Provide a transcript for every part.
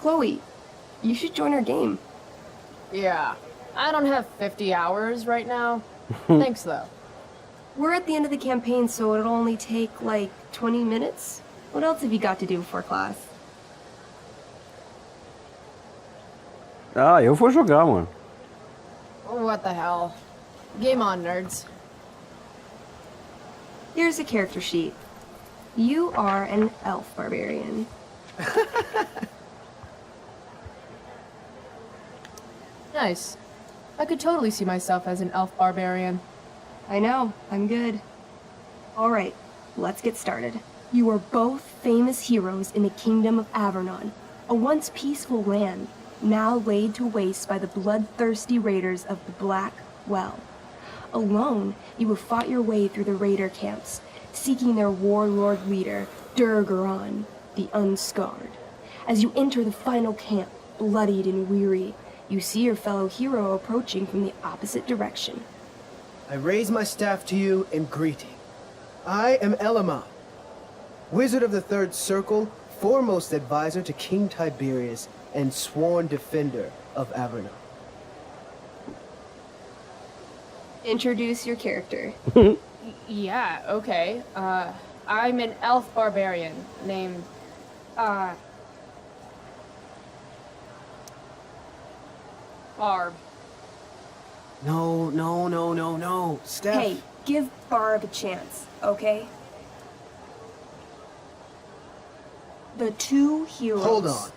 Chloe, you should join our game. Yeah, I don't have 50 hours right now. Thanks, though. We're at the end of the campaign, so it'll only take, like, 20 minutes. What else have you got to do before class? Ah, eu vou jogar, mano. What the hell? Game on, nerds. Here's a character sheet. You are an elf barbarian. Nice. I could totally see myself as an elf barbarian. I know, I'm good. Alright, let's get started. You are both famous heroes in the kingdom of Avernon, a once peaceful land, now laid to waste by the bloodthirsty raiders of the Black Well. Alone, you have fought your way through the raider camps, seeking their warlord leader, Durgaron, the Unscarred. As you enter the final camp, bloodied and weary, you see your fellow hero approaching from the opposite direction. I raise my staff to you in greeting. I am Elamon, Wizard of the Third Circle, foremost advisor to King Tiberius, and sworn defender of Avernon. Introduce your character. Yeah, okay. I'm an elf barbarian named, Barb. No, Steph. Hey, give Barb a chance, okay? The two heroes... Hold on.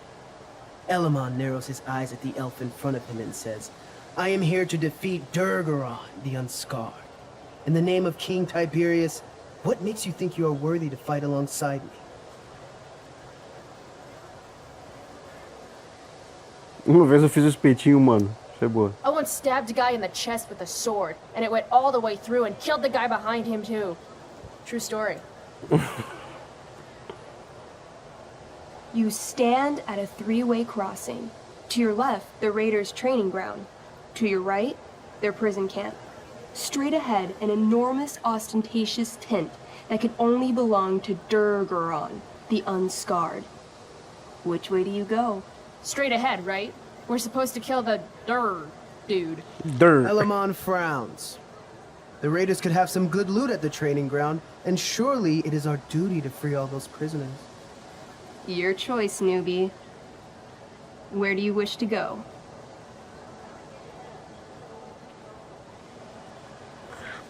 Elamon narrows his eyes at the elf in front of him and says, I am here to defeat Durgaron, the Unscarred. In the name of King Tiberius, what makes you think you are worthy to fight alongside me? Uma vez eu fiz o espetinho, mano. Isso é boa. I once stabbed a guy in the chest with a sword, and it went all the way through and killed the guy behind him, too. True story. You stand at a three-way crossing. To your left, the raiders' training ground. To your right, their prison camp. Straight ahead, an enormous, ostentatious tent that could only belong to Durgaron, the Unscarred. Which way do you go? Straight ahead, right? We're supposed to kill the dude. Dirt. Elamon frowns. The raiders could have some good loot at the training ground, and surely it is our duty to free all those prisoners. Your choice, newbie. Where do you wish to go?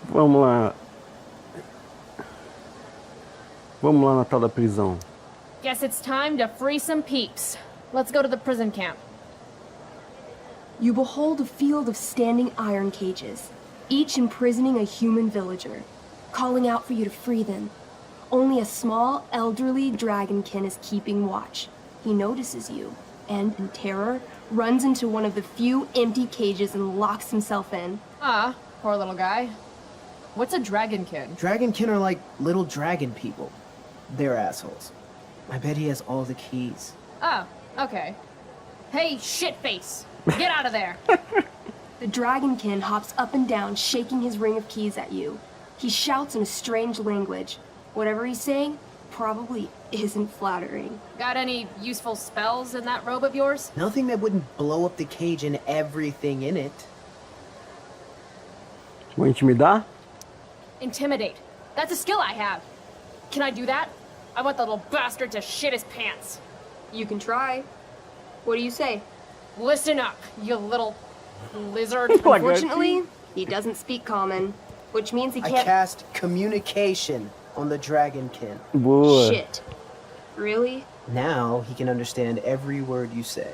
Vamos lá. Vamos lá na tal da prisão. Guess it's time to free some peeps. Let's go to the prison camp. You behold a field of standing iron cages, each imprisoning a human villager, calling out for you to free them. Only a small, elderly dragonkin is keeping watch. He notices you, and, in terror, runs into one of the few empty cages and locks himself in. Ah, poor little guy. What's a dragonkin? Dragonkin are like little dragon people. They're assholes. I bet he has all the keys. Oh, okay. Hey, shitface! Get out of there! The dragonkin hops up and down, shaking his ring of keys at you. He shouts in a strange language. Whatever he's saying probably isn't flattering. Got any useful spells in that robe of yours? Nothing that wouldn't blow up the cage and everything in it. Vou intimidar? Intimidate. That's a skill I have. Can I do that? I want the little bastard to shit his pants. You can try. What do you say? Listen up, you little lizard. Unfortunately, he doesn't speak common, which means he I can't... cast communication on the dragonkin. Boa. Shit. Really? Now he can understand every word you say.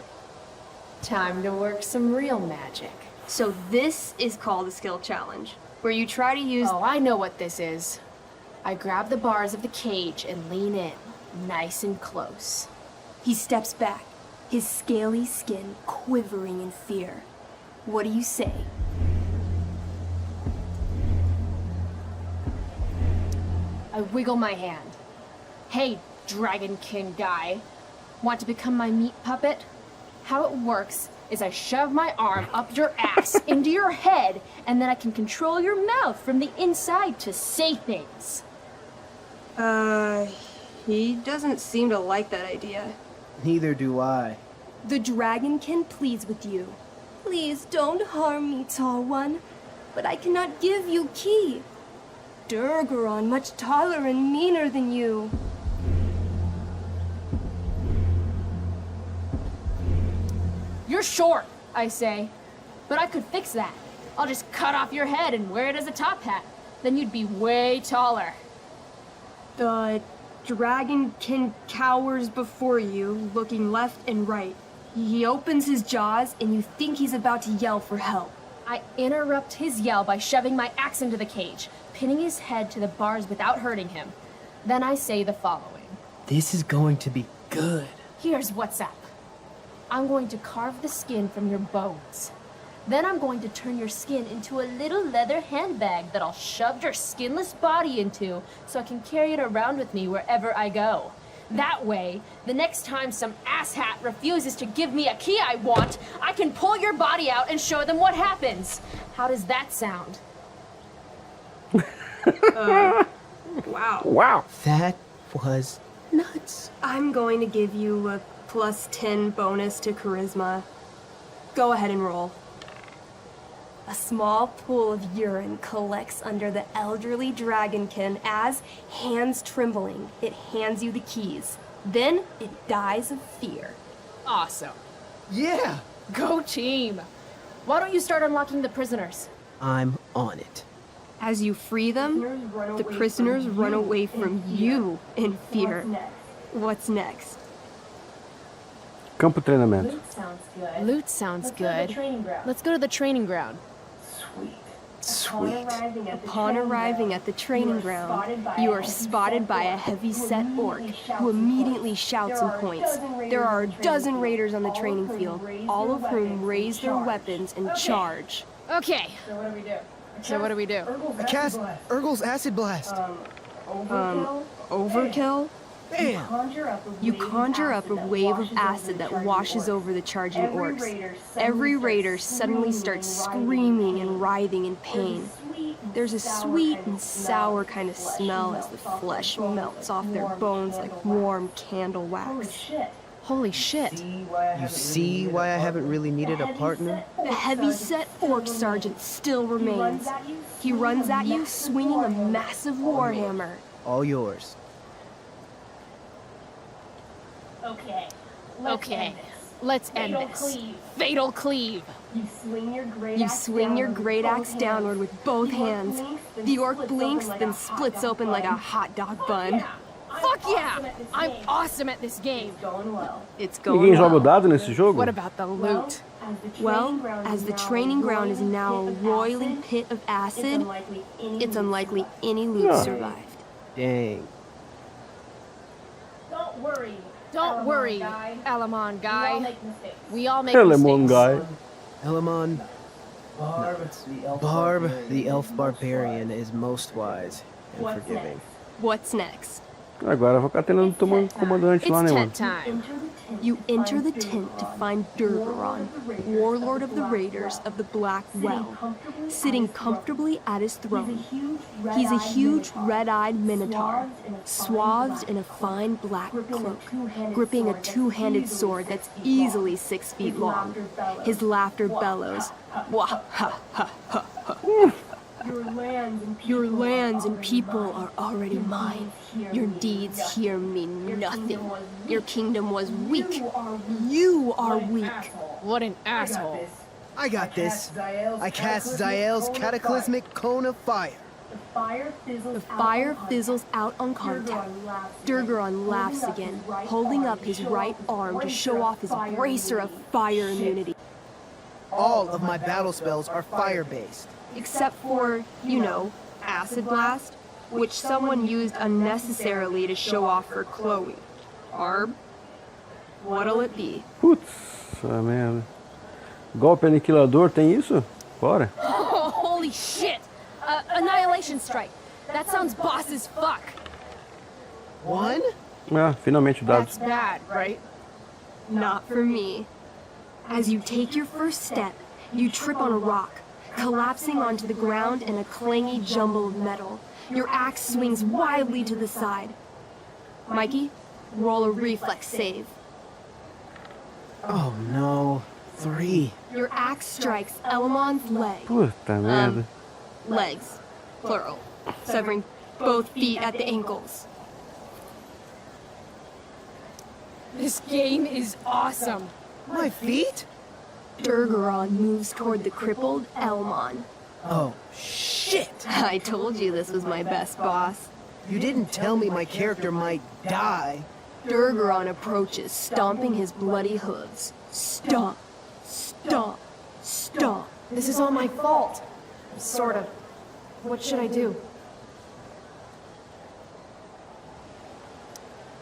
Time to work some real magic. So this is called a skill challenge, where you try to use... Oh, I know what this is. I grab the bars of the cage and lean in, nice and close. He steps back, his scaly skin quivering in fear. What do you say? I wiggle my hand. Hey, dragonkin guy. Want to become my meat puppet? How it works is I shove my arm up your ass into your head, and then I can control your mouth from the inside to say things. He doesn't seem to like that idea. Neither do I. The dragonkin pleads with you. Please don't harm me, tall one, but I cannot give you key. Durgaron much taller and meaner than you. You're short, I say. But I could fix that. I'll just cut off your head and wear it as a top hat. Then you'd be way taller. The dragonkin cowers before you, looking left and right. He opens his jaws, and you think he's about to yell for help. I interrupt his yell by shoving my axe into the cage, pinning his head to the bars without hurting him. Then I say the following. This is going to be good. Here's what's up. I'm going to carve the skin from your bones. Then I'm going to turn your skin into a little leather handbag that I'll shove your skinless body into so I can carry it around with me wherever I go. That way, the next time some asshat refuses to give me a key I want, I can pull your body out and show them what happens. How does that sound? Wow. Wow. That was nuts. I'm going to give you a +10 bonus to charisma. Go ahead and roll. A small pool of urine collects under the elderly dragonkin as, hands trembling, it hands you the keys. Then it dies of fear. Awesome. Yeah, Go team. Why don't you start unlocking the prisoners? I'm on it. As you free them, the prisoners run away from you in fear. What's next? Campo de treinamento. Loot sounds good. Let's go to the training ground. Sweet. Upon arriving at the training ground, you are spotted by a heavy-set orc who immediately shouts and points. There are a dozen raiders on the training field, all of whom raise their weapons and charge. Okay. So what do we do? I cast Urgel's Acid Blast. Overkill? Bam! You conjure up a wave of acid that washes over the charging orcs. Every raider suddenly starts screaming and writhing in pain. There's a sweet and sour kind of smell as the flesh melts off their bones like warm candle wax. Holy shit. You see why I haven't really needed a partner? The heavy-set orc sergeant still remains. He runs at you swinging a massive warhammer. All yours. Okay. Let's end this. Fatal cleave. You swing your great axe downward with both hands. The orc blinks, then splits open like a hot dog bun. Fuck yeah! I'm awesome at this game. It's Ninguém going joga o well. dado nesse jogo? What about the loot? Well, as the training ground is now a roiling pit of acid, it's unlikely any loot survived. Dang. Don't worry, Alamon guy. We all make Telemon mistakes. guy. Elamon. Barb, the elf barbarian, is most wise and forgiving. What's next? Agora vai ficar tendo tomando comandante lá, It's né, mano? tent time. You enter the tent to find Durgaron, warlord of the raiders of the Black Well, sitting comfortably at his throne. He's a huge red-eyed minotaur, swathed in a fine black cloak, gripping a two-handed sword that's easily 6 feet long. His laughter bellows, "Wah ha ha ha ha." Your lands and people are already mine. Your deeds here mean nothing. Your kingdom was weak. You are weak. What an asshole. I got this. I cast Zael's cataclysmic cone of fire. The fire fizzles out on contact. Durgaron laughs again, holding up his right arm to show off his bracer of fire immunity. All of my battle spells are fire-based. Except for, you know, Acid Blast, which someone used unnecessarily to show off for Chloe. Barb, what'll it be? Putz, a merda. Golpe aniquilador, tem isso? Bora. Oh, holy shit! Annihilation strike. That sounds boss as fuck. One? Ah, finalmente o dado. That's bad, right? Not for me. As you take your first step, you trip on a rock, collapsing onto the ground in a clangy jumble of metal. Your axe swings wildly to the side. Mikey, roll a reflex save. Oh no. 3. Your axe strikes Elamon's leg. Puta merda. Legs, plural, severing both feet at the ankles. This game is awesome. My feet? Durgaron moves toward the crippled Elmon. Oh, shit! I told you this was my best boss. You didn't tell me my character might die. Durgaron approaches, stomping his bloody hooves. Stomp, stomp, stomp. This is all my fault. Sort of. What should I do?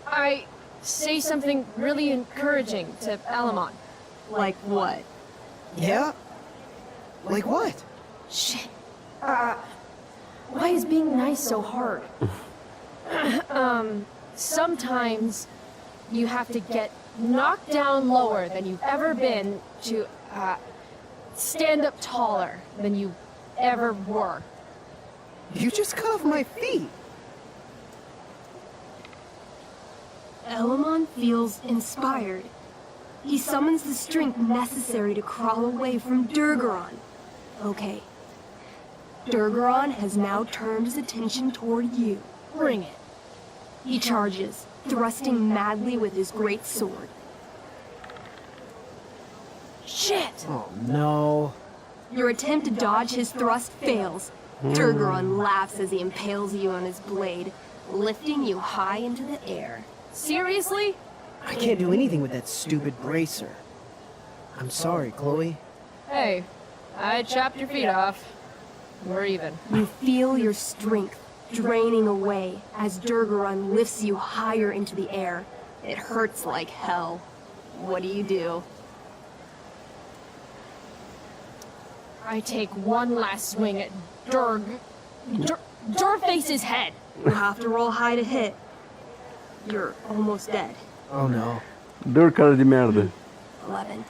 I say something really encouraging to Elamon. Like what? Yeah? Like what? Shit. Why is being nice so hard? Sometimes you have to get knocked down lower than you've ever been to, stand up taller than you ever were. You just cut off my feet. Elamon feels inspired. He summons the strength necessary to crawl away from Durgaron. Okay. Durgaron has now turned his attention toward you. Bring it. He charges, thrusting madly with his great sword. Shit! Oh no. Your attempt to dodge his thrust fails. Durgaron laughs as he impales you on his blade, lifting you high into the air. Seriously? I can't do anything with that stupid bracer. I'm sorry, Chloe. Hey, I chopped your feet off. We're even. You feel your strength draining away as Durgaron lifts you higher into the air. It hurts like hell. What do? I take one last swing at Durface's head. You have to roll high to hit. You're almost dead. Oh no. Dor cara de merda. 11.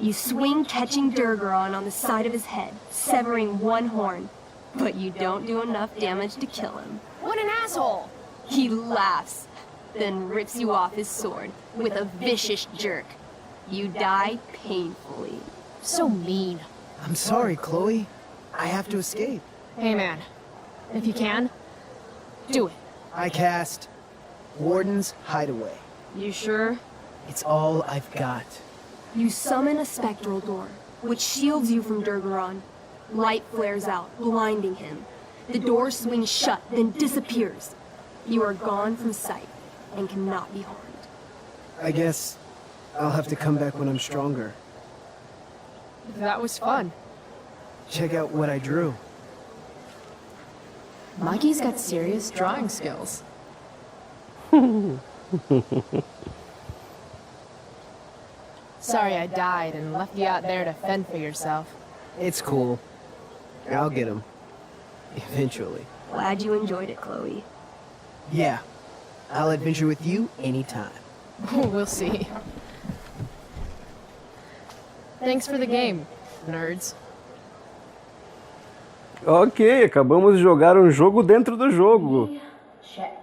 You swing, catching Durgaron on the side of his head, severing one horn. But you don't do enough damage to kill him. What an asshole! He laughs, then rips you off his sword with a vicious jerk. You die painfully. So mean. I'm sorry, Chloe. I have to escape. Hey man, if you can, do it. I cast Warden's Hideaway. You sure? It's all I've got. You summon a spectral door, which shields you from Durgaron. Light flares out, blinding him. The door swings shut, then disappears. You are gone from sight and cannot be harmed. I guess I'll have to come back when I'm stronger. That was fun. Check out what I drew. Mikey's got serious drawing skills. Sorry I died and left you out there to fend for yourself. It's cool. I'll get him. Eventually. Glad you enjoyed it, Chloe. Yeah. I'll adventure with you anytime. We'll see. Thanks for the game, nerds. Ok, acabamos de jogar um jogo dentro do jogo. Check.